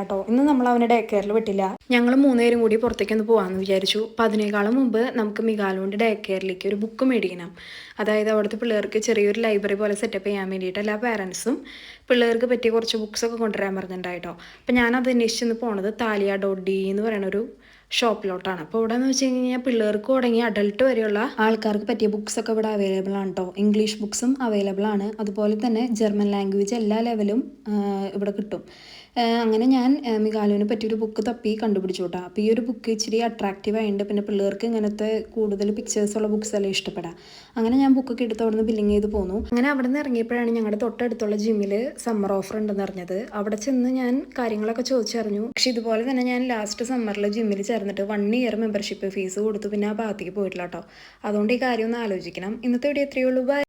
കേട്ടോ. ഇന്ന് നമ്മൾ അവനെ ഡേ കെയറിൽ വിട്ടില്ല. ഞങ്ങൾ 3 പേരും കൂടി പുറത്തേക്കൊന്ന് പോകാമെന്ന് വിചാരിച്ചു. അപ്പോൾ അതിനേക്കാളും മുമ്പ് നമുക്ക് മികാലുവിൻ്റെ ഡേ കെയറിലേക്ക് ഒരു ബുക്ക് മേടിക്കണം. അതായത് അവിടുത്തെ പിള്ളേർക്ക് ചെറിയൊരു ലൈബ്രറി പോലെ സെറ്റപ്പ് ചെയ്യാൻ വേണ്ടിയിട്ട് എല്ലാ പാരൻസും പിള്ളേർക്ക് പറ്റിയ കുറച്ച് ബുക്സൊക്കെ കൊണ്ടുവരാൻ പറഞ്ഞിട്ടുണ്ടായിട്ടോ. അപ്പോൾ ഞാനത് അന്വേഷിച്ചെന്ന് പോണത് താലിയ.ഡി എന്ന് പറയുന്നൊരു ഷോപ്പിലോട്ടാണ്. അപ്പോൾ ഇവിടെ എന്ന് വെച്ച് കഴിഞ്ഞാൽ പിള്ളേർക്ക് തുടങ്ങി അഡൾട്ട് വരെയുള്ള ആൾക്കാർക്ക് പറ്റിയ ബുക്സൊക്കെ ഇവിടെ അവൈലബിൾ ആണ് കേട്ടോ. ഇംഗ്ലീഷ് ബുക്സും അവൈലബിൾ ആണ്. അതുപോലെ തന്നെ ജർമ്മൻ ലാംഗ്വേജ് എല്ലാ ലെവലും ഇവിടെ കിട്ടും. അങ്ങനെ ഞാൻ മികാലുവിനെ പറ്റിയൊരു ബുക്ക് തപ്പി കണ്ടുപിടിച്ചു കേട്ടോ. അപ്പോൾ ഈ ഒരു ബുക്ക് ഇച്ചിരി അട്രാക്റ്റീവ് ആയിട്ടുണ്ട്. പിന്നെ പിള്ളേർക്ക് ഇങ്ങനത്തെ കൂടുതൽ പിക്ചേഴ്സുള്ള ബുക്സ് എല്ലാം ഇഷ്ടപ്പെടാം. അങ്ങനെ ഞാൻ ബുക്കൊക്കെ എടുത്ത് അവിടെ നിന്ന് ബില്ലിങ് ചെയ്ത് പോന്നു. അങ്ങനെ അവിടെ നിന്ന് ഇറങ്ങിയപ്പോഴാണ് ഞങ്ങളുടെ തൊട്ടടുത്തുള്ള ജിമ്മിൽ സമ്മർ ഓഫർ ഉണ്ടെന്ന് അറിഞ്ഞത്. അവിടെ ചെന്ന് ഞാൻ കാര്യങ്ങളൊക്കെ ചോദിച്ചറിഞ്ഞു. പക്ഷെ ഇതുപോലെ തന്നെ ഞാൻ ലാസ്റ്റ് സമ്മറിൽ ജിമ്മിൽ ചേർന്നിട്ട് 1 ഇയർ മെമ്പർഷിപ്പ് ഫീസ് കൊടുത്തു. പിന്നെ ആ ഭാഗത്തേക്ക് പോയിട്ടില്ല കേട്ടോ. അതുകൊണ്ട് ഈ കാര്യം ഒന്ന് ആലോചിക്കണം. ഇന്നത്തെ വീഡിയോ എത്രയേ ഉള്ളൂ. ബൈ.